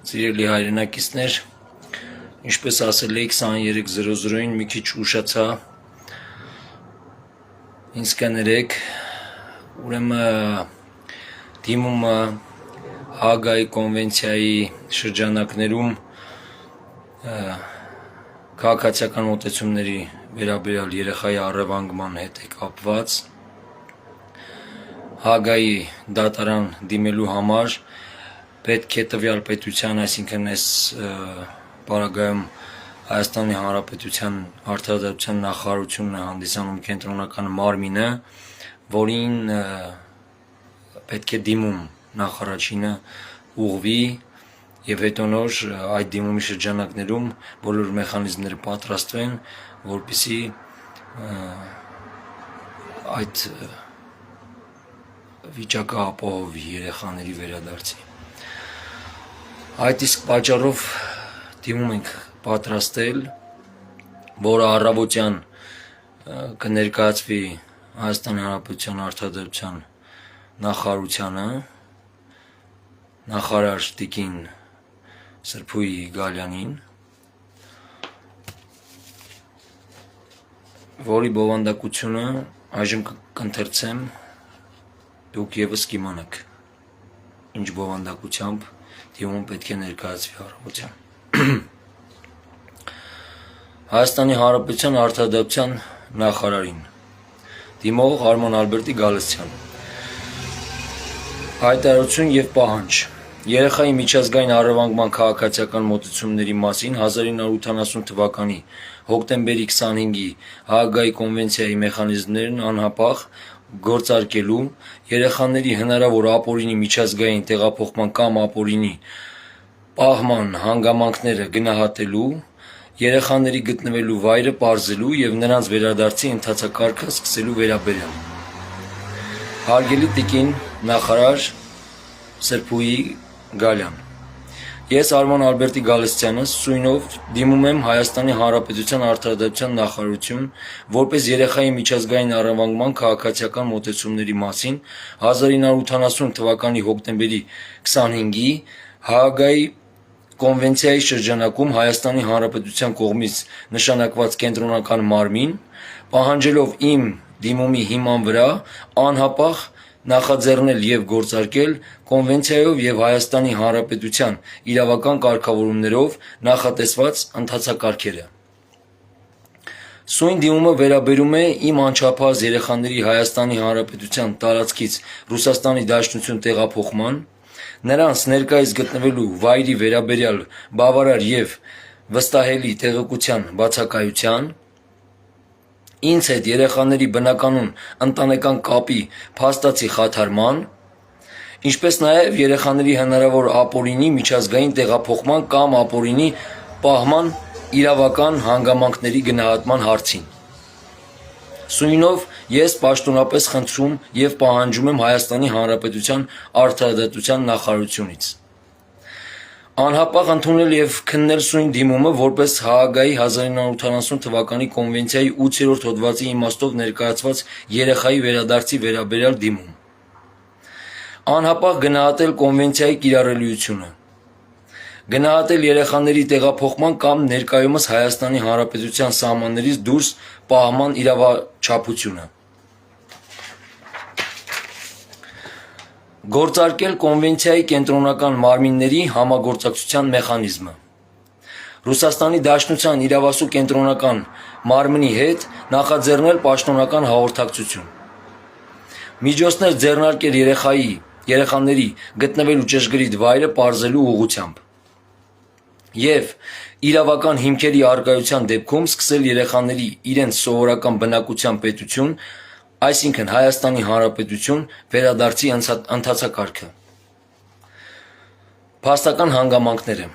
Սիրելի հայրենակիցներ, ինչպես ասել էի 23:00-ին մի քիչ ուշացա, ինձ կներեք, ուրեմն դիմումը Հագայի կոնվենցիայի շրջանակներում քաղաքացիական մոտեցումների վերաբերյալ երեխայի առևանգման հետ է կապված։ Հագայի դատարան դիմելու համար պետք է տվյալ պետության, այսինքն այս պարագայում Հայաստանի Հանրապետության Արդարադատության նախարարությունն է հանդիսանում կենտրոնական մարմինը, որին պետք է դիմում նախարարինը ուղղվի եւ հետո նոր այդ դիմումի շրջանակներում բոլոր մեխանիզմները պատրաստվեն, որպեսզի այդ վիճակը ապահովի երեխաների վերադարձի։ Այդ իսկ պատճառով դիմում ենք պատրաստել, որը առավոտյան կներկայացվի Հայաստանի Հանրապետության Արդարադատության նախարարությանը, նախարար տիկին Սրփուհի Գալյանին, որի բովանդակությունը այժմ կընթերցեմ, դուք եւս կիմանաք, ինչ բովանդակությամբ դիմում պետք է ներկայացվի առավոտյան։ Հայաստանի Հանրապետության Արդարադատության նախարարին դիմող Արման Ալբերտի Գալստյան։ Հայտարարություն եւ պահանջ։ Երեխայի միջազգային առևանգման քաղաքացիական մոտեցումների մասին 1980 թվականի հոկտեմբերի 25-ի Հաագայի կոնվենցիայի մեխանիզմներն անհապաղ գործարկելու, երեխաների հնարավոր ապօրինի միջազգային տեղափոխման կամ ապօրինի պահման հանգամանքները գնահատելու, երեխաների գտնվելու վայրը պարզելու եւ նրանց վերադարձի ընթացակարգը սկսելու վերաբերյալ։ Հարգելի տիկին նախարար Սրփուհի Գալյան, ես Արման Ալբերտի Գալստյանը սույնով դիմում եմ Հայաստանի Հանրապետության Արդարադատության նախարարություն, որպես երեխայի միջազգային առևանգման քաղաքացիական մոտեցումների մասին 1980 թվականի հոկտեմբերի 25-ի Հաագայի կոնվենցիայի շրջանակում Հայաստանի Հանրապետության կողմից նշանակված կենտրոնական մարմին, պահանջելով իմ դիմումի հիման վրա անհապաղ նախաձեռնել եւ գործարկել կոնվենցիայով եւ Հայաստանի Հանրապետության իրավական կարգավորումներով նախատեսված ընթացակարգերը։ Սույն դիմումը վերաբերում է իմ անչափահաս երեխաների Հայաստանի Հանրապետության տարածքից Ռուսաստանի Դաշնություն տեղափոխման, նրանց ներկայիս գտնվելու վայրի վերաբերյալ բավարար եւ վստահելի տեղեկության բացակայության, ինձ հետ երեխաների բնականոն ընտանեկան կապի փաստացի խաթարման, ինչպես նաև երեխաների հնարավոր ապօրինի միջազգային տեղափոխման կամ ապօրինի պահման իրավական հանգամանքների գնահատման հարցին։ Սույնով ես պաշտոնապես խնդրում եւ պահանջում եմ Հայաստանի Հանրապետության Արդարադատության նախարարությունից անհապաղ ընդունել եւ քննել սույն դիմումը որպես Հաագայի 1980 թվականի կոնվենցիայի 8-րդ հոդվածի իմաստով ներկայացված երեխայի վերադարձի վերաբերյալ դիմում։ Անհապաղ գնահատել կոնվենցիայի կիրառելիությունը, գնահատել երեխաների տեղափոխման կամ ներկայումս Հայաստանի Հանրապետության սահմաններից դուրս պահման իրավաչափությունը, գործարկել կոնվենցիայի կենտրոնական մարմինների համագործակցության մեխանիզմը, Ռուսաստանի Դաշնության իրավասու կենտրոնական մարմնի հետ նախաձեռնել պաշտոնական հաղորդակցություն, միջոցներ ձեռնարկել երեխաների գտնվելու ճշգրիտ վայրը պարզելու ուղղությամբ եւ իրավական հիմքերի առկայության դեպքում սկսել երեխաների իրենց սովորական բնակության պետություն, այսինքն Հայաստանի Հանրապետություն վերադարձի ընթացակարգը։ Փաստական հանգամանքները։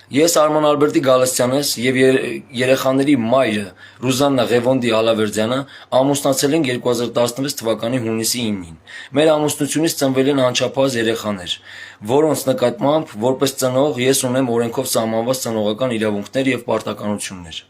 Ես Արման Ալբերտի Գալստյանս եւ երեխաների մայրը Ռուզաննա Ղևոնդի Ալավերդյանը ամուսնացել ենք 2016 թվականի հունիսի 9-ին։ Մեր ամուսնությունից ծնվել են անչափահաս երեխաներ, որոնց նկատմամբ որպես ծնող ես ունեմ օրենքով սահմանված ծնողական իրավունքներ եւ պարտականություններ։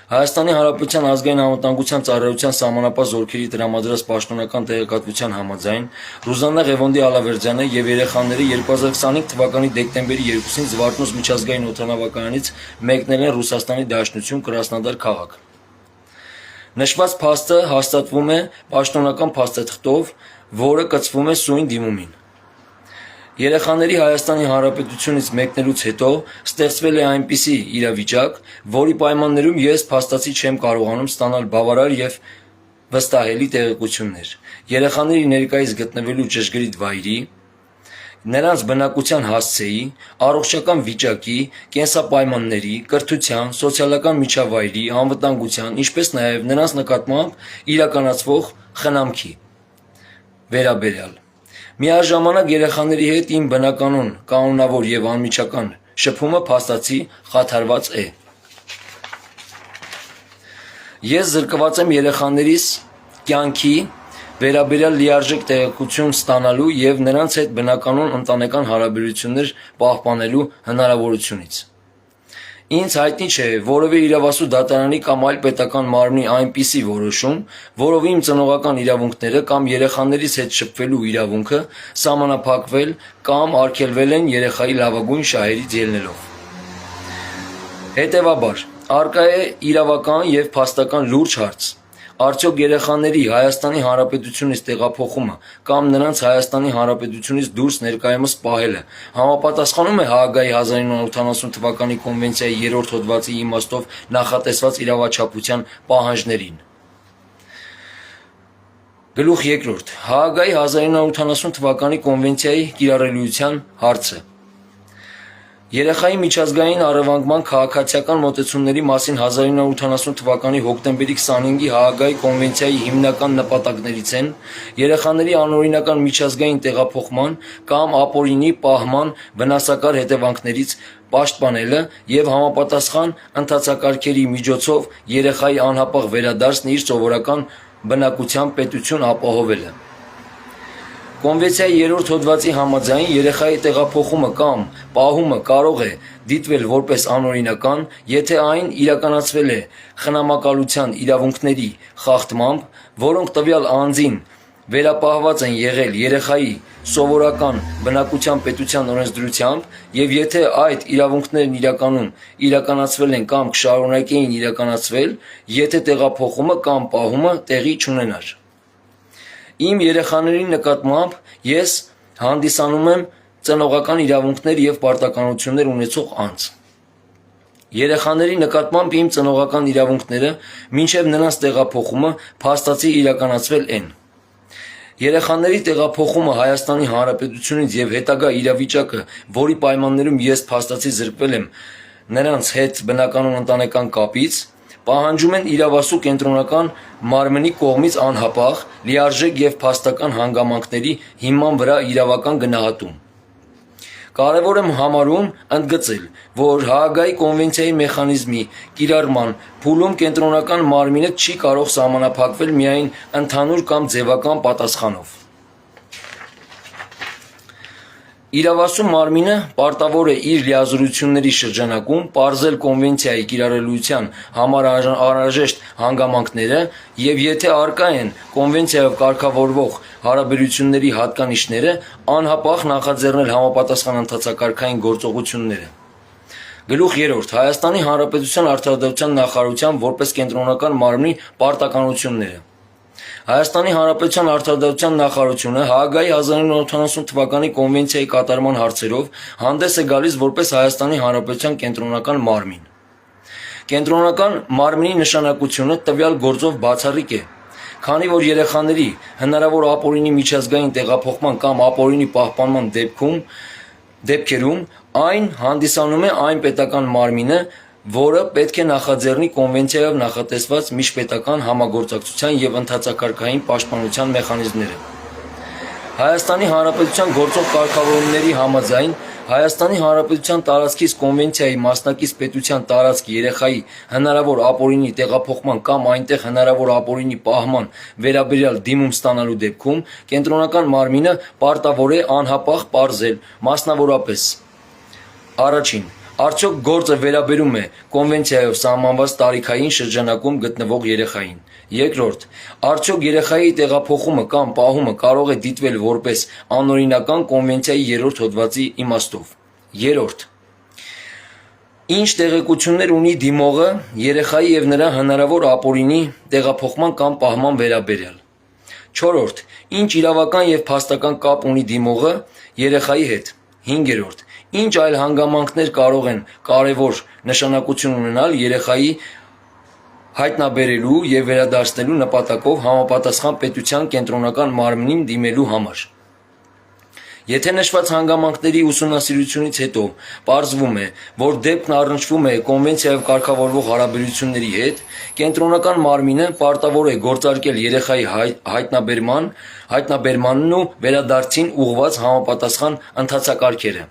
Հայաստանի Հանրապետության ազգային անվտանգության ծառայության սահմանապահ զորքերի տրամադրած պաշտոնական տեղեկատվության համաձայն Ռուզաննա Ղևոնդի Ալավերդյանը եւ երեխաները 2025 թվականի դեկտեմբերի 2-ին Զվարթնոց միջազգային օդանավակայանից մեկնել են Ռուսաստանի Դաշնություն Կրասնոդար քաղաք։ Նշված փաստը հաստատվում է պաշտոնական փաստաթղթով, որը կցվում է սույն դիմումին։ Երեխաների Հայաստանի Հանրապետությունից մեկնելուց հետո ստեղծվել է այնպիսի իրավիճակ, որի պայմաններում ես փաստացի չեմ կարողանում ստանալ բավարար եւ վստահելի տեղեկություններ։ Երեխաների ներկայիս գտնվելու ճշգրիտ վայրի, նրանց բնակության հասցեի, առողջական վիճակի, կենսապայմանների, կրթության, սոցիալական միջավայրի, անվտանգության, ինչպես նաեւ նրանց նկատմամբ իրականացվող խնամքի վերաբերյալ Միաժամանակ երեխաների հետ իմ բնականon, կանոնավոր եւ անմիջական շփումը փաստացի խաթարված է։ Ես զրկված եմ երեխաներիս կյանքի վերաբերյալ լիարժեք տեղեկություն ստանալու եւ նրանց հետ բնականon ընտանեկան հարաբերություններ պահպանելու հնարավորությունից։ Ինձ հայտնի չէ որևէ իրավասու դատարանի կամ այլ պետական մարմնի այնպիսի որոշում, որով իմ ծնողական իրավունքները կամ երեխաներիս հետ շփվելու իրավունքը սահմանափակվել կամ արգելվել են երեխայի լավագույն շահերից ելնելով։ Հետևաբար, առկա է իրավական եւ փաստական լուրջ հարց. Արդյոք երեխաների Հայաստանի Հանրապետությունից տեղափոխումը կամ նրանց Հայաստանի Հանրապետությունից դուրս ներկայումս պահելը համապատասխանում է Հաագայի 1980 թվականի կոնվենցիայի 3-րդ հոդվածի իմաստով նախատեսված իրավաչափության պահանջներին։ Գլուխ 2. Հաագայի 1980 թվականի կոնվենցիայի կիրառելիության հարցը։ Երեխայի միջազգային առևանգման քաղաքացիական մոտեցումների մասին 1980 թվականի հոկտեմբերի 25-ի Հաագայի կոնվենցիայի հիմնական նպատակներից են երեխաների անօրինական միջազգային տեղափոխման կամ ապօրինի պահման վնասակար հետևանքներից պաշտպանելը եւ համապատասխան ընթացակարգերի միջոցով երեխայի անհապաղ վերադարձն իր սովորական բնակության պետություն ապահովելը։ Կոնվենցիայի 3-րդ հոդվածի համաձայն երեխայի տեղափոխումը կամ պահումը կարող է դիտվել որպես անօրինական, եթե այն իրականացվել է խնամակալության իրավունքների խախտմամբ, որոնք տվյալ անձին վերապահված են եղել երեխայի սովորական բնակության պետության օրենսդրությամբ եւ եթե այդ իրավունքներն իրականում իրականացվել են կամ կշարունակեին իրականացվել, եթե տեղափոխումը կամ պահումը տեղի չունենար։ Իմ երեխաների նկատմամբ ես հանդիսանում եմ ծնողական իրավունքներ եւ պարտականություններ ունեցող անձ։ Երեխաների նկատմամբ իմ ծնողական իրավունքները մինչև նրանց տեղափոխումը փաստացի իրականացվել են։ Երեխաների տեղափոխումը Հայաստանի Հանրապետությունից եւ հետագա իրավիճակը, որի պայմաններում ես փաստացի զրկվել եմ նրանց հետ բնականon ընտանեկան կապից, պահանջում են իրավասու կենտրոնական մարմնի կողմից անհապաղ, լիարժեք եւ փաստական հանգամանքների հիման վրա իրավական գնահատում։ Կարևոր եմ համարում ընդգծել, որ Հաագայի կոնվենցիայի մեխանիզմի կիրառման փուլում կենտրոնական մարմինը չի կարող սահմանափակվել միայն ընդհանուր կամ ձևական պատասխանով։ Իրավասու մարմինը պարտավոր է իր լիազորությունների շրջանակում պարզել կոնվենցիայի կիրառելիության համար անհրաժեշտ հանգամանքները եւ եթե առկա են կոնվենցիայով կարգավորվող հարաբերությունների հատկանիշները, անհապաղ նախաձեռնել համապատասխան ընթացակարգային գործողությունները։ Գլուխ 3. Հայաստանի Հանրապետության Արդարադատության նախարարության որպես կենտրոնական մարմնի պարտականությունները։ Հայաստանի Հանրապետության Արդարադատության նախարարությունը Հաագայի 1980 թվականի կոնվենցիայի կատարման հարցերով հանդես է գալիս որպես Հայաստանի Հանրապետության կենտրոնական մարմին։ Կենտրոնական մարմնի նշանակությունը տվյալ գործով բացառիկ է, քանի որ երեխաների հնարավոր ապօրինի միջազգային տեղափոխման կամ ապօրինի պահպանման դեպքերում այն հանդիսանում է այն պետական մարմինը, որը պետք է նախաձեռնի կոնվենցիայով նախատեսված միջպետական համագործակցության եւ ընթացակարգային պաշտպանության մեխանիզմները։ Հայաստանի Հանրապետության գործող կարգավորումների համաձայն Հայաստանի Հանրապետության տարածքից կոնվենցիայի մասնակից պետության տարածք երեխայի հնարավոր ապօրինի տեղափոխման կամ այնտեղ հնարավոր ապօրինի պահման վերաբերյալ դիմում ստանալու դեպքում կենտրոնական մարմինը պարտավոր է անհապաղ պարզել, մասնավորապես. Առաջին. Արդյոք գործը վերաբերում է կոնվենցիայով սահմանված տարիքային շրջանակում գտնվող երեխային։ Երկրորդ, արդյոք երեխայի տեղափոխումը կամ պահումը կարող է դիտվել որպես անօրինական կոնվենցիայի 3-րդ հոդվածի իմաստով։ Երրորդ, ինչ տեղեկություններ ունի դիմողը երեխայի եւ նրա հնարավոր ապօրինի տեղափոխման կամ պահման վերաբերյալ։ Չորրորդ, ինչ իրավական եւ փաստական կապ ունի դիմողը երեխայի հետ։ Հինգերորդ, ինչ այլ հանգամանքներ կարող են կարևոր նշանակություն ունենալ երեխայի հայտնաբերելու եւ վերադարձնելու նպատակով համապատասխան պետության կենտրոնական մարմնին դիմելու համար։ Եթե նշված հանգամանքների ուսումնասիրությունից հետո պարզվում է, որ դեպքն առնչվում է կոնվենցիայով կարգավորվող հարաբերությունների հետ, կենտրոնական մարմինը պարտավոր է գործարկել երեխայի հայտնաբերմանն ու վերադարձին ուղղված համապատասխան ընթացակարգերը։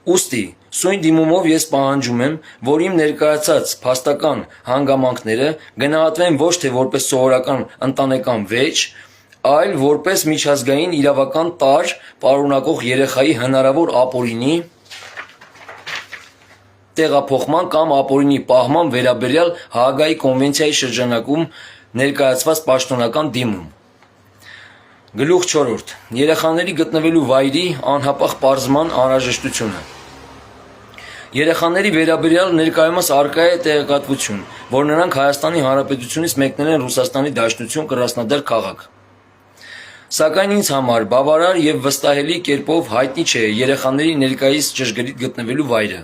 Ուստի, սույն դիմումով ես պահանջում եմ, որ իմ ներկայացած փաստական հանգամանքները գնահատվեն ոչ թե որպես սովորական ընտանեկան վեճ, այլ որպես միջազգային իրավական տարր պարունակող երեխայի հնարավոր ապօրինի տեղափոխման կամ ապօրինի պահման վերաբերյալ Հաագայի կոնվենցիայի շրջանակում ներկայացված պաշտոնական դիմում։ Գլուխ 4. Երեխաների գտնվելու վայրի անհապաղ պարզման անհրաժեշտությունը։ Երեխաների վերաբերյալ ներկայումս առկա է տեղեկատվություն, որ նրանք Հայաստանի Հանրապետությունից մեկնել են Ռուսաստանի Դաշնություն Կրասնոդար քաղաք։ Սակայն ինձ համար բավարար եւ վստահելի կերպով հայտնի չէ երեխաների ներկայիս ճշգրիտ գտնվելու վայրը։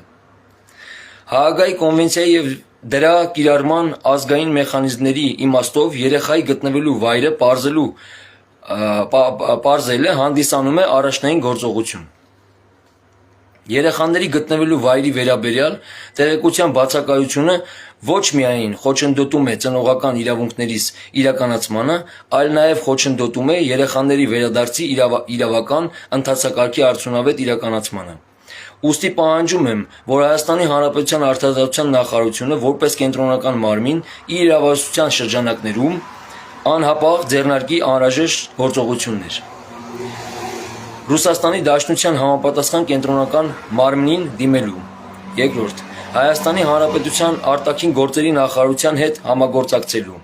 Հաագայի կոնվենցիայի եւ դրա կիրառման ազգային մեխանիզմների իմաստով երեխայի գտնվելու վայրը պարզելը հանդիսանում է առաջնային գործողություն։ Երեխաների գտնվելու վայրի վերաբերյալ տեղեկության բացակայությունը ոչ միայն խոչընդոտում է ծնողական իրավունքներիս իրականացմանը, այլ նաև խոչընդոտում է երեխաների վերադարձի իրավական ընթացակարգի արդյունավետ իրականացմանը։ Ուստի պահանջում եմ, որ Հայաստանի Հանրապետության Արդարադատության նախարարությունը որպես կենտրոնական մարմին իր իրավասության շրջանակներում անհապաղ ձեռնարկի անհրաժեշտ գործողություններ։ Ռուսաստանի Դաշնության համապատասխան կենտրոնական մարմնին դիմելու։ Երկրորդ, Հայաստանի Հանրապետության արտաքին գործերի նախարարության հետ համագործակցելու։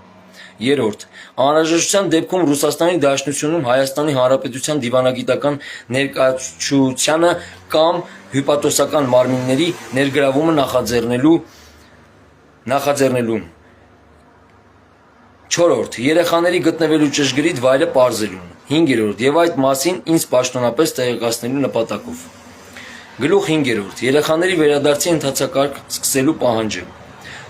Երրորդ, անհրաժեշտության դեպքում Ռուսաստանի Դաշնությունում Հայաստանի Հանրապետության դիվանագիտական ներկայացուցչությանը կամ հյուպատոսական մարմինների ներգրավումը նախաձեռնելու։ Չորրորդ, երեխաների գտնվելու ճշգրիտ վայրը պարզելուն։ Հինգերորդ, եւ այդ մասին ինձ պաշտոնապես տեղեկացնելու նպատակով։ Գլուխ 5. Երեխաների վերադարձի ընթացակարգ սկսելու պահանջը։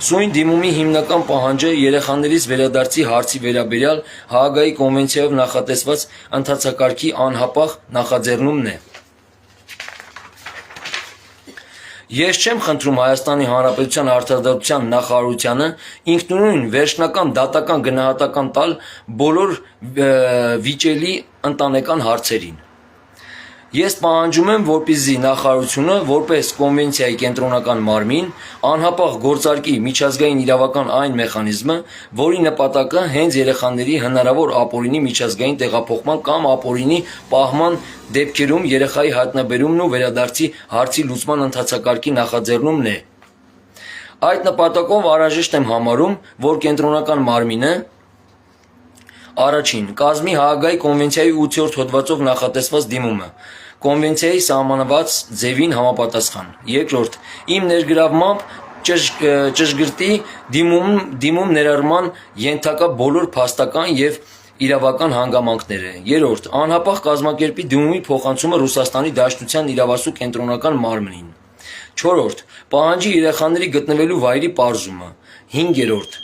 Սույն դիմումի հիմնական պահանջը երեխաներից վերադարձի հարցի վերաբերյալ Հաագայի կոնվենցիայով նախատեսված ընթացակարգի անհապաղ նախաձեռնումն է։ Ես չեմ խնդրում Հայաստանի Հանրապետության Արդարադատության նախարարությանը ինքնուրույն վերջնական դատական գնահատական տալ բոլոր վիճելի ընտանեկան հարցերին։ Ես պահանջում եմ, որպեսզի նախարարությունը, որպես կոնվենցիայի կենտրոնական մարմին, անհապաղ գործարկի միջազգային իրավական այն մեխանիզմը, որի նպատակը հենց երեխաների հնարավոր ապօրինի միջազգային տեղափոխման կամ ապօրինի պահման դեպքերում երեխայի հայտնաբերումն ու վերադարձի հարցի լուծման ընթացակարգի նախաձեռնումն է։ Այդ նպատակով անհրաժեշտ եմ համարում, որ կենտրոնական մարմինը Առաջին, կազմի Հաագայի կոնվենցիայի 8-րդ հոդվածով նախատեսված դիմումը, կոնվենցիայի սահմանված ձևին համապատասխան։ Երկրորդ, իմ ներգրավմամբ ճշգրտի դիմում ներառման ենթակա բոլոր փաստական եւ իրավական հանգամանքները։ Երրորդ, անհապաղ կազմակերպի դիմումի փոխանցումը Ռուսաստանի Դաշնության իրավասու կենտրոնական մարմնին։ Չորրորդ, պահանջի երեխաների գտնվելու վայրի պարզումը։ Հինգերորդ,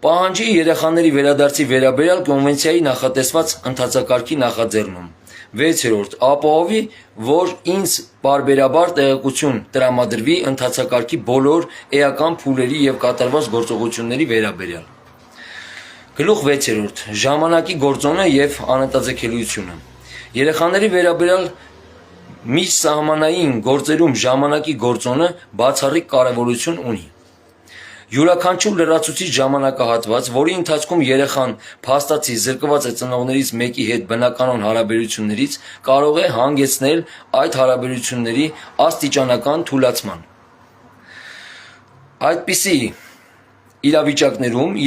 պահանջի երեխաների վերադարձի վերաբերյալ կոնվենցիայի նախատեսված ընթացակարգի նախաձեռնում։ 6. Ապահովի, որ ինձ պարբերաբար տեղեկություն տրամադրվի ընթացակարգի բոլոր էական փուլերի եւ կատարված գործողությունների վերաբերյալ։ Գլուխ 6. Ժամանակի գործոնը եւ անհետաձգելիությունը։ Երեխաների վերաբերյալ միջսահմանային գործերում ժամանակի գործոնը բացառիկ կարևորություն ունի։ Յուրաքանչյուր լրացուցիչ ժամանակահատված, որի ընթացքում երեխան փաստացի զրկված է ծնողներից մեկի հետ բնականոն հարաբերություններից, կարող է հանգեցնել այդ հարաբերությունների աստիճանական թուլացման։ Այդպիսի իրավիճակներում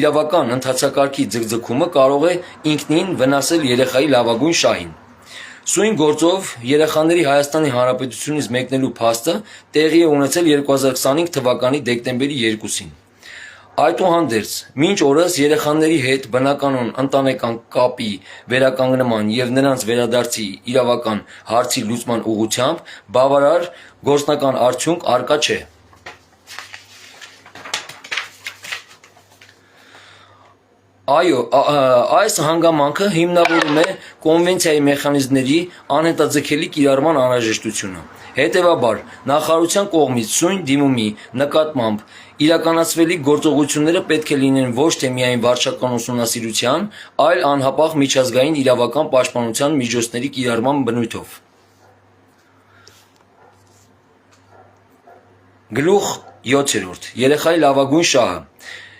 իրավական ընթացակարգի ձգձգումը կարող է ինքնին վնասել երեխայի լավագույն շահին։ Սույն գործով երեխաների Հայաստանի Հանրապետությունից մեկնելու փաստը տեղի է ունեցել 2025 թվականի դեկտեմբերի 2-ին։ Այդուհանդերձ, մինչ օրս երեխաների հետ բնականոն ընտանեկան կապի վերականգնման և նրանց վերադարձի իրավական հարցի լուծման ուղղությամբ բավարար գործնական արդյունք առկա չէ։ Այո, այս հանգամանքը հիմնավորում է կոնվենցիայի մեխանիզմների անհետաձգելի կիրառման անհրաժեշտությունը։ Հետևաբար, նախարարության կողմից սույն դիմումի նկատմամբ իրականացվելիք գործողությունները պետք է լինեն ոչ թե միայն վարչական ուսումնասիրության, այլ անհապաղ միջազգային իրավական պաշտպանության միջոցների կիրառման բնույթով։ Գլուխ 7. Երեխայի լավագույն շահը։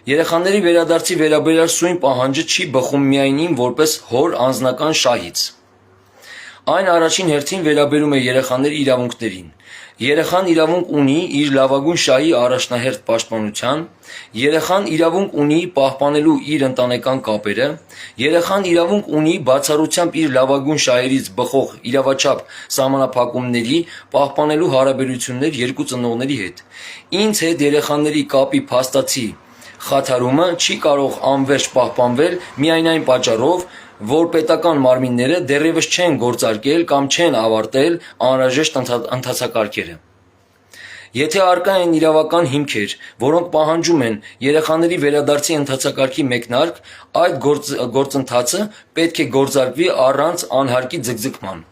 Երեխաների վերադարձի վերաբերյալ սույն պահանջը չի բխում միայն որպես հոր անձնական շահից։ Այն առաջին հերթին վերաբերում է երեխաների իրավունքներին։ Երեխան իրավունք ունի իր լավագույն շահի առաջնահերթ պաշտպանության, երեխան իրավունք ունի պահպանելու իր ընտանեկան կապերը, երեխան իրավունք ունի բացառությամբ իր լավագույն շահերից բխող իրավաչափ սահմանափակումների պահպանելու հարաբերություններ երկու ծնողների հետ։ Ինձ հետ երեխաների կապի փաստացի խաթարումը չի կարող անվերջ պահպանվել միայն այն պատճառով, որ պետական մարմինները դեռևս չեն գործարկել կամ չեն ավարտել անհրաժեշտ ընթացակարգերը։ Եթե առկա են իրավական հիմքեր, որոնք պահանջում են երեխաների վերադարձի ընթացակարգի մեկնարկ, այդ գործընթացը պետք է գործարկվի առանց անհարկի ձգձգման։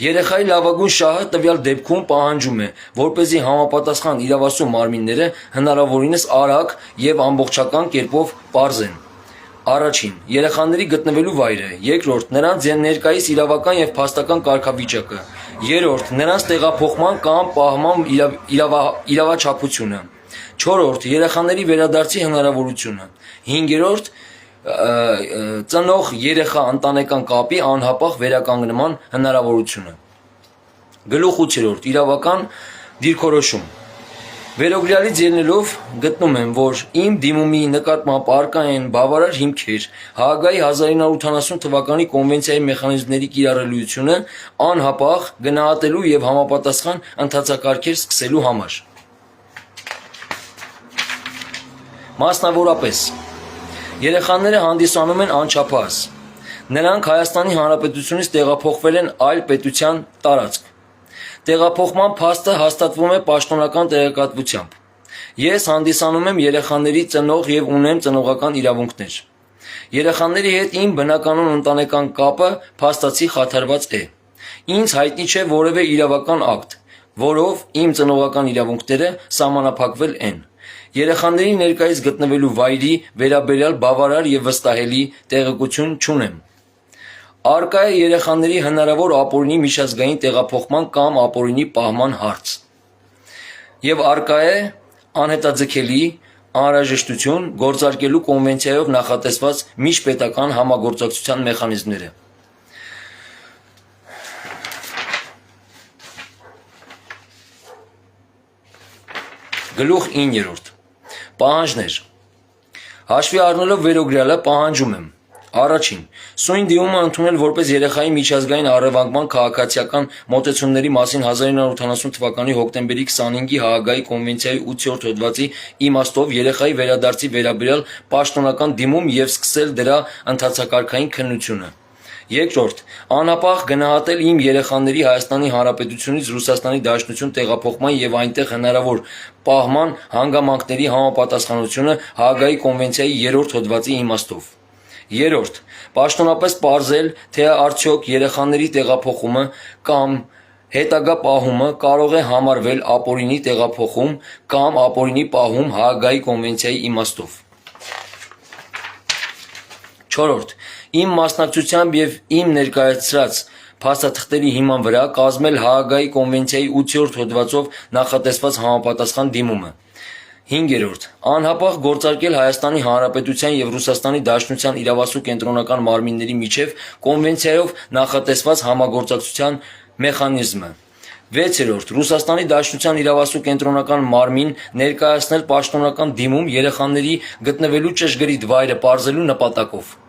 Երեխայի լավագույն շահը տվյալ դեպքում պահանջում է, որպեսզի համապատասխան իրավասու մարմինները հնարավորինս արագ և ամբողջական կերպով պարզեն. Առաջին՝ երեխաների գտնվելու վայրը, երկրորդ՝ նրանց ներկայիս իրավական և փաստական կարգավիճակը, երրորդ՝ նրանց տեղափոխման կամ պահման իրավաչափությունը, չորրորդ՝ երեխաների վերադարձի հնարավորությունը, հինգերորդ՝ ծնող-երեխա ընտանեկան կապի անհապաղ վերականգնման հնարավորությունը։ Գլուխ 8. Իրավական դիրքորոշում։ Վերոգրյալից ելնելով գտնում եմ, որ իմ դիմումի նկատմամբ առկա են բավարար հիմքեր Հաագայի 1980 թվականի կոնվենցիայի մեխանիզմների կիրառելիությունը անհապաղ գնահատելու և համապատասխան ընթացակարգեր սկսելու համար։ Մասնավորապես, երեխաները հանդիսանում են անչափահաս։ Նրանք Հայաստանի Հանրապետությունից տեղափոխվել են այլ պետության տարածք։ Տեղափոխման փաստը հաստատվում է պաշտոնական տեղեկատվությամբ։ Ես հանդիսանում եմ երեխաների ծնող և ունեմ ծնողական իրավունքներ։ Երեխաների հետ իմ բնականոն ընտանեկան կապը փաստացի խաթարված է։ Ինձ հայտնի չէ որևէ իրավական ակտ, որով իմ ծնողական իրավունքները սահմանափակվել են։ Երեխաների ներկայիս գտնվելու վայրի վերաբերյալ բավարար և վստահելի տեղեկություն չունեմ։ Առկա է երեխաների հնարավոր ապօրինի միջազգային տեղափոխման կամ ապօրինի պահման հարց։ Եվ առկա է անհետաձգելի անհրաժեշտություն գործարկելու կոնվենցիայով նախատեսված միջպետական համագործակցության մեխանիզմները։ Գլուխ 9. Պահանջներ։ Հաշվի առնելով վերոգրյալը պահանջում եմ. Առաջին՝ սույն դիմումը ընդունել որպես երեխայի միջազգային առևանգման քաղաքացիական մոտեցումների մասին 1980 թվականի հոկտեմբերի 25-ի Հաագայի կոնվենցիայի 8-րդ հոդվածի իմաստով երեխայի վերադարձի վերաբերյալ պաշտոնական դիմում և սկսել դրա ընթացակարգային քննությունը։ Երկրորդ՝ անհապաղ գնահատել իմ երեխաների Հայաստանի Հանրապետությունից Ռուսաստանի Դաշնություն տեղափոխման և այնտեղ հնարավոր պահման հանգամանքների համապատասխանությունը Հաագայի կոնվենցիայի 3-րդ հոդվածի իմաստով։ Երրորդ՝ պաշտոնապես պարզել, թե արդյոք երեխաների տեղափոխումը կամ հետագա պահումը կարող է համարվել ապօրինի տեղափոխում կամ ապօրինի պահում Հաագայի կոնվենցիայի իմաստով։ Չորրորդ՝ իմ մասնակցությամբ և իմ ներկայացրած փաստաթղթերի հիման վրա կազմել Հաագայի կոնվենցիայի 8-րդ հոդվածով նախատեսված համապատասխան դիմումը։ 5. Անհապաղ գործարկել Հայաստանի Հանրապետության և Ռուսաստանի Դաշնության իրավասու կենտրոնական մարմինների միջև կոնվենցիայով նախատեսված համագործակցության մեխանիզմը։ 6. Ռուսաստանի Դաշնության իրավասու կենտրոնական մարմին ներկայացնել պաշտոնական դիմում երեխաների գտնվելու ճշգրիտ վայրը պարզելու նպատակով։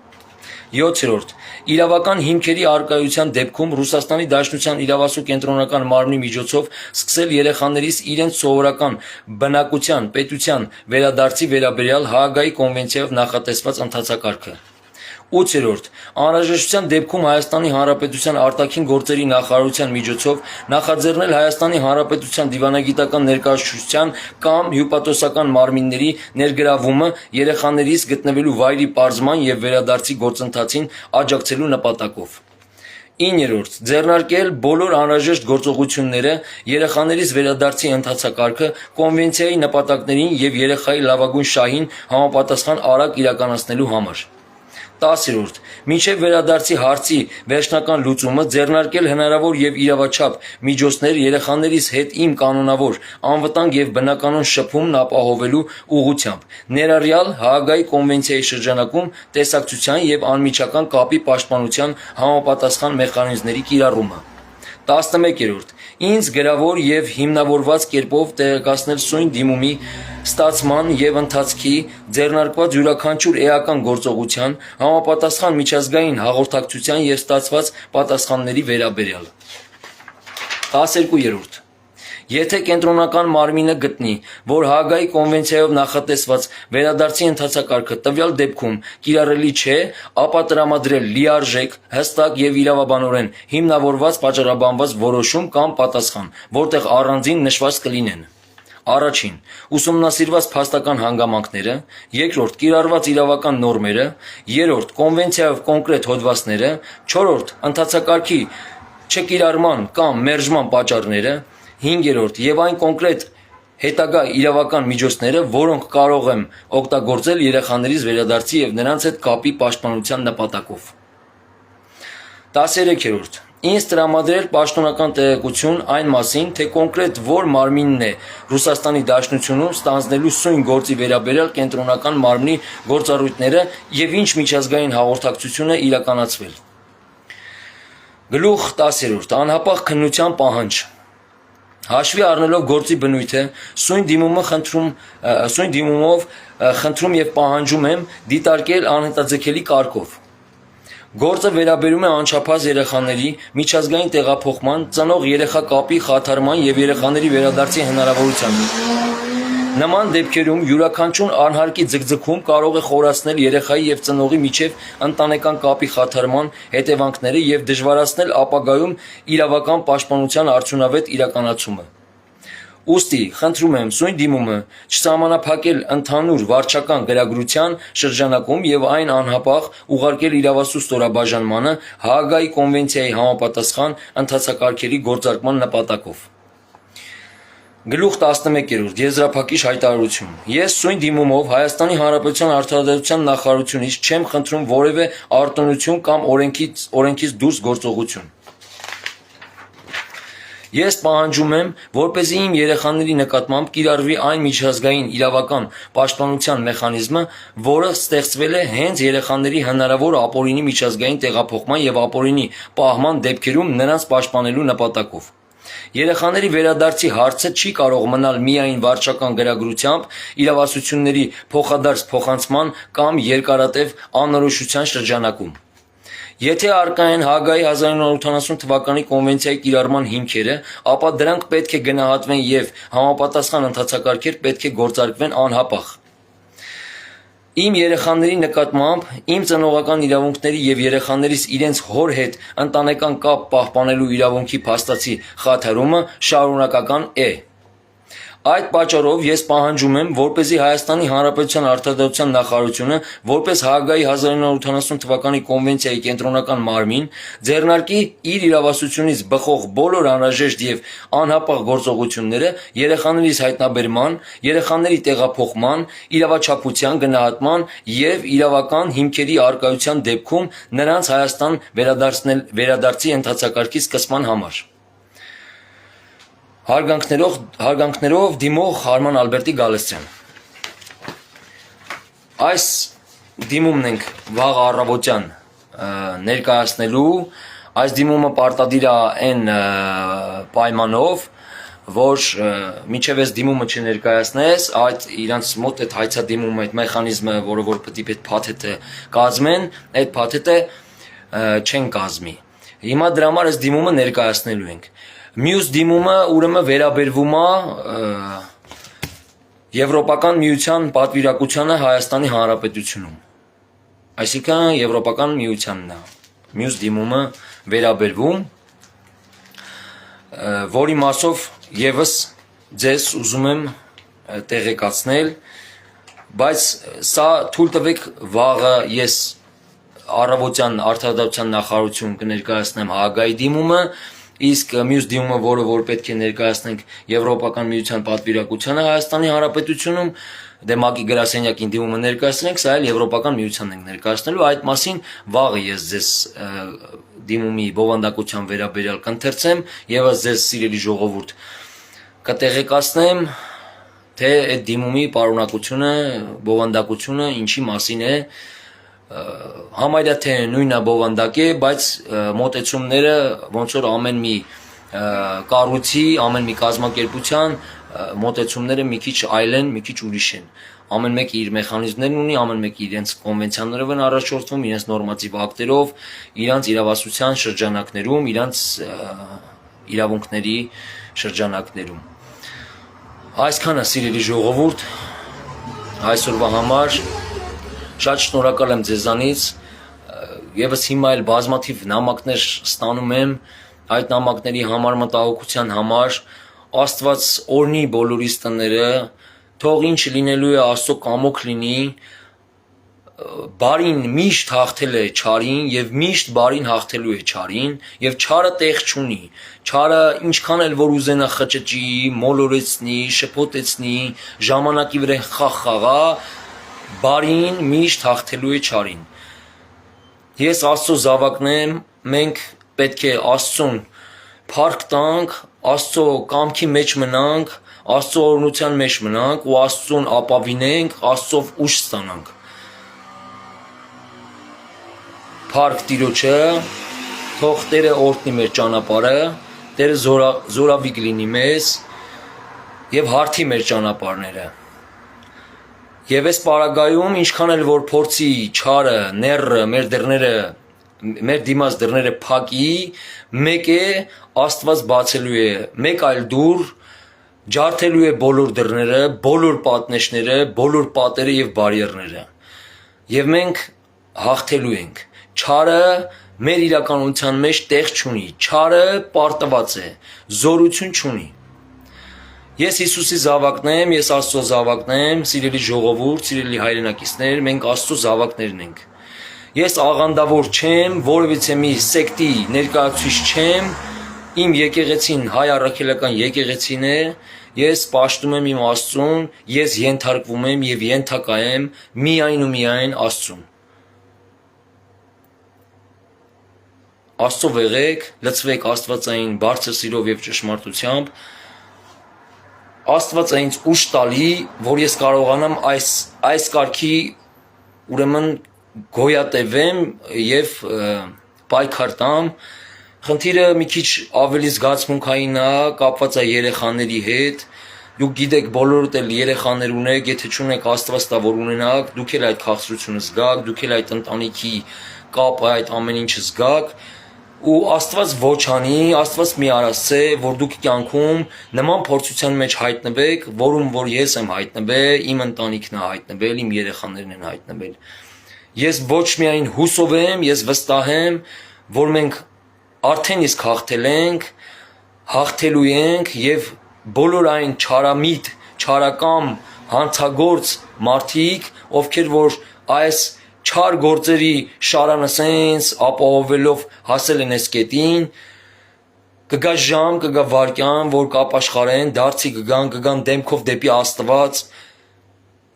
7. Իրավական հիմքերի առկայության դեպքում Ռուսաստանի Դաշնության իրավասու կենտրոնական մարմնի միջոցով սկսել երեխաներիս իրենց սովորական բնակության, պետության վերադարձի վերաբերյալ Հաագայի կոնվենցիայով նախատեսված ընթացակարգը։ 8. Անհրաժեշտության դեպքում Հայաստանի Հանրապետության արտաքին գործերի նախարարության միջոցով նախաձեռնել Հայաստանի Հանրապետության դիվանագիտական ներկայացուցչության կամ հյուպատոսական մարմինների ներգրավումը երեխաներիս գտնվելու վայրի պարզման և վերադարձի գործընթացին աջակցելու նպատակով։ 9. Ձեռնարկել բոլոր անհրաժեշտ գործողությունները երեխաներիս վերադարձի ընթացակարգը կոնվենցիայի նպատակներին և երեխայի լավագույն շահին համապատասխան արագ իրականացնելու համար։ 10. Մինչև վերադարձի հարցի վերջնական լուծումը ձեռնարկել հնարավոր և իրավաչափ միջոցներ երեխաներիս հետ իմ կանոնավոր, անվտանգ և բնականոն շփումն ապահովելու ուղղությամբ, ներառյալ Հաագայի կոնվենցիայի շրջանակում տեսակցության և անմիջական կապի պաշտպանության համապատասխան մեխանիզմների կիրառումը։ 11. Ինձ գրավոր և հիմնավորված կերպով տեղեկացնել սույն դիմումի ստացման և ընթացքի ձեռնարկված յուրաքանչյուր էական գործողության համապատասխան միջազգային հաղորդակցության և ստացված պատասխանների վերաբերյալ։ 12. Եթե կենտրոնական մարմինը գտնի, որ Հաագայի կոնվենցիայով նախատեսված վերադարձի ընթացակարգը տվյալ դեպքում կիրառելի չէ, ապա տրամադրել լիարժեք, հստակ և իրավաբանորեն հիմնավորված պատճառաբանված որոշում կամ պատասխան, որտեղ առանձին նշված կլինեն. Առաջին. Ուսումնասիրված փաստական հանգամանքները, երկրորդ. Կիրառված իրավական նորմերը, երրորդ. Կոնվենցիայով կոնկրետ հոդվածները, չորրորդ. Ընթացակարգի չկիրառման կամ մերժման պատճառները, 5. Եվ այն կոնկրետ հետագա իրավական միջոցները, որոնք կարող եմ օգտագործել երեխաներիս վերադարձի և նրանց հետ կապի պաշտպանության նպատակով։ 13. Ինձ տրամադրել պաշտոնական տեղեկություն այն մասին, թե կոնկրետ որ մարմինն է Ռուսաստանի Դաշնությունում ստանձնելու սույն գործի վերաբերյալ կենտրոնական մարմնի գործառույթները և ինչ միջազգային հաղորդակցություն է իրականացվել։ Գլուխ 10. Անհապաղ քննության պահանջ։ Հաշվի առնելով գործի բնույթը, սույն դիմումով խնդրում և պահանջում եմ դիտարկել անհետաձգելի կարգով։ Գործը վերաբերում է անչափահաս երեխաների միջազգային տեղափոխման, ծնող երեխա կապի խաթարման և երեխաների վերադարձի հնարավորությանը։ Նման դեպքերում յուրաքանչյուր անհարկի ձգձգում կարող է խորացնել երեխայի և ծնողի միջև ընտանեկան կապի խաթարման հետևանքները և դժվարացնել ապագայում իրավական պաշտպանության արդյունավետ իրականացումը։ Ուստի, խնդրում եմ սույն դիմումը չսահմանափակել ընդհանուր վարչական գրագրության շրջանակում և այն անհապաղ ուղարկել իրավասու ստորաբաժանմանը Հաագայի կոնվենցիայի համապատասխան ընթացակարգերի գործարկման նպատակով։ Գլուխ 11. Եզրափակիչ հայտարարություն։ Ես սույն դիմումով Հայաստանի Հանրապետության Արդարադատության նախարարությունից չեմ խնդրում որևէ արտոնություն կամ օրենքից դուրս գործողություն։ Ես պահանջում եմ, որպեսզի իմ երեխաների նկատմամբ կիրառվի այն միջազգային իրավական պաշտպանության մեխանիզմը, որը ստեղծվել է հենց երեխաների հնարավոր ապօրինի միջազգային տեղափոխման և ապօրինի պահման դեպքերում նրանց պաշտպանելու նպատակով։ Երեխաների վերադարձի հարցը չի կարող մնալ միայն վարչական գրագրությամբ, իրավասությունների փոխադարձ փոխանցման կամ երկարատև անորոշության շրջանակում։ Եթե առկա են Հաագայի 1980 թվականի կոնվենցիայի կիրառման հիմքերը, ապա դրանք պետք է գնահատվեն և համապատասխան ընթացակարգեր պետք է գործարկվեն անհապաղ։ Իմ երեխաների նկատմամբ իմ ծնողական իրավունքների և երեխաներիս իրենց հոր հետ ընտանեկան կապ պահպանելու իրավունքի փաստացի խաթարումը շարունակական է։ Այդ պատճառով ես պահանջում եմ, որպեսզի Հայաստանի Հանրապետության Արդարադատության նախարարությունը, որպես Հաագայի 1980 թվականի կոնվենցիայի կենտրոնական մարմին, ձեռնարկի իր իրավասությունից բխող բոլոր անհրաժեշտ և անհապաղ գործողությունները երեխաներիս հայտնաբերման, երեխաների տեղափոխման, իրավաչափության գնահատման և իրավական հիմքերի առկայության դեպքում նրանց Հայաստան վերադարձի ընթացակարգի սկսման համար։ Հարգանքներով դիմող Արման Ալբերտի Գալստյան։ Այս դիմումն ենք վաղ առավոտյան ներկայացնելու, այս դիմումը պարտադիր է այն պայմանով, որ մինչև այս դիմումը չներկայացնես, այդ իրանց մոտ այդ հայցադիմումը, այդ մեխանիզմը, որը որ պետք է փաթեթը կազմեն, այդ փաթեթը չեն կազմի։ Հիմա դրա համար այս դիմումը ներկայացնելու ենք։ Մյուս դիմումը ուրեմն վերաբերվում է Եվրոպական միության պատվիրակությանը Հայաստանի Հանրապետությունում։ Այսինքն Եվրոպական միությանն է։ Մյուս դիմումը վերաբերվում, որի մասով եւս ձեզ ուզում եմ տեղեկացնել, բայց սա թույլ տվեք վաղը ես առավոտյան արդարադատության նախարարություն կներկայացնեմ Հաագայի դիմումը, իսկ մյուս դիմումը, որը որ պետք է ներկայացնենք Եվրոպական միության պատվիրակությանը Հայաստանի Հանրապետությունում, ՄԱԿ-ի գրասենյակին դիմումը ներկայացնենք, սա էլ Եվրոպական միությանն ենք ներկայացնելու, այդ մասին վաղը ես ձեզ դիմումի բովանդակության վերաբերյալ կընթերցեմ եւ ձեզ սիրելի ժողովուրդ կտեղեկացնեմ, թե այդ դիմումի պարունակությունը, բովանդակությունը ինչի մասին է, համարյա թե նույնը բովանդակ է, բայց մոտեցումները ոնց որ ամեն մի կառույցի, ամեն մի կազմակերպության մոտեցումները մի քիչ այլ են, մի քիչ ուրիշ են։ Ամեն մեկը իր մեխանիզմներն ունի, ամեն մեկը իրենց կոնվենցիաներով են առաջորդվում, իրենց նորմատիվ ակտերով, իրենց իրավասության շրջանակներում, իրենց իրավունքների շրջանակներում։ Այսքանը սիրելի ժողովուրդ, այսօրվա համար շատ շնորհակալ եմ ձեզանից, եւս հիմա էլ բազմաթիվ նամակներ ստանում եմ, այդ նամակների համար մտահոգության համար, Աստված օրհնի բոլորիս տները, թող ինչ լինելու է Աստծո կամոք լինի, բարին միշտ հաղթել է չարին եւ միշտ բարին հաղթելու է չարին եւ չարը տեղ չունի, չարը ինչքան էլ որ ուզենա խճճի, մոլորեցնի, շփոթեցնի, ժամանակի վրա խաղա, բարին միշտ հաղթելու է չարին։ Ես Աստծո զավակն եմ, մենք պետք է Աստծուն փառք տանք, Աստծո կամքի մեջ մնանք, Աստծո օրհնության մեջ մնանք ու Աստծուն ապավինենք, Աստծով ուժ ստանանք։ Փառք Տիրոջը, թող Տերը օրհնի մեր ճանապարհը, Տերը զորավիգ լինի մեզ եւ հարթի մեր ճանապարհները։ Եվ այս պարագայում ինչքան էլ որ փորձի չարը, նեռը, մեր դռները, մեր դիմաց դռները փակի, մեկ է Աստված բացելու է մեկ այլ դուռ, ջարդելու է բոլոր դռները, բոլոր պատնեշները, բոլոր պատերը եւ բարիերները։ Եվ մենք հաղթելու ենք։ Չարը մեր իրականության մեջ տեղ չունի, չարը պարտված է, զորություն չունի։ Ես Հիսուսի զավակն եմ, ես Աստծո զավակն եմ, սիրելի ժողովուրդ, սիրելի հայրենակիցներ, մենք Աստծո զավակներն ենք։ Ես աղանդավոր չեմ, որևիցե մի սեկտի ներկայացուցիչ չեմ, իմ եկեղեցին հայ առաքելական եկեղեցին է, ես պաշտում եմ իմ Աստծուն, ես ենթարկվում եմ եւ ենթակա եմ միայն ու միայն Աստծուն։ Աստծո վեղեք, լցվեք աստվածային բարձր սիրով եւ ճշմարտությամբ, Աստված է ինձ ուժ տալի, որ ես կարողանամ այս կարգի ուրեմն գոյատևեմ եւ պայքար տամ։ Խնդիրը մի քիչ ավելի զգացմունքային է, կապված է երեխաների հետ։ Դուք գիտեք, բոլորդ էլ երեխաներ ունեք, եթե չունեք Աստված տա որ ունենաք, դուք էլ այդ քաղցրությունը զգաք, դուք էլ այդ ընտանիքի կապը, այդ ամեն ինչը զգաք։ Ու Աստված ոչ անի, Աստված մի արասցե, որ դուք կյանքում նման փորձության մեջ հայտնվեք, որում որ ես եմ հայտնվել, իմ ընտանիքն է հայտնվել, իմ երեխաներն են հայտնվել։ Ես ոչ միայն հուսով եմ, ես վստահ եմ, որ մենք արդեն իսկ հաղթել ենք, հաղթելու ենք եւ բոլոր այն չարամիտ, չարակամ, հանցագործ մարդիկ, ովքեր որ այս չար գործերի շարանը սենց ապահովելով հասել են այս կետին, կգա ժամ, կգա վարքյան, որ կապաշխարեն, դարձի կգան դեմքով դեպի Աստված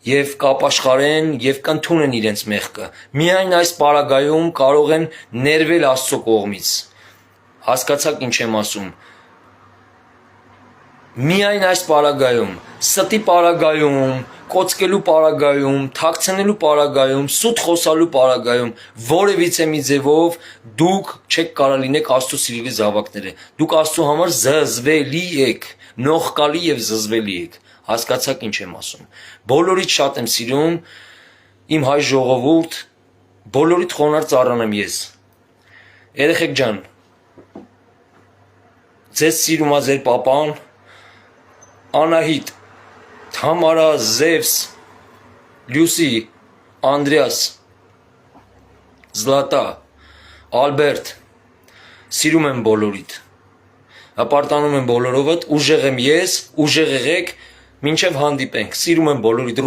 եւ կապաշխարեն եւ կընդունեն իրենց մեղքը։ Միայն այս պարագայում կարող են ներվել Աստծո կողմից։ Հասկացաք ինչ եմ ասում։ Միայն այս պարագայում, ստի պարագայում, կոծկելու պարագայում, թաքցնելու պարագայում, սուտ խոսալու պարագայում, որևիցե մի ձևով դուք չեք կարող լինեք Աստծո սիրելի զավակները։ Դուք Աստծո համար զզվելի եք, նողկալի եւ զզվելի եք։ Հասկացաք ինչ եմ ասում։ Բոլորից շատ եմ սիրում իմ հայ ժողովուրդ, բոլորիդ խոնարհ ծառան եմ ես։ Երեխեք ջան, ձեզ սիրում է ձեր պապան, Անահիտ, Թամարա, Զևս, Լյուսի, Անդրեաս, Զլատա, Ալբերտ, սիրում եմ բոլորիդ, հպարտանում եմ բոլորովդ, ուժեղ եմ ես, ուժեղ եղեք, մինչև հանդիպենք, սիրում եմ բոլորիդ,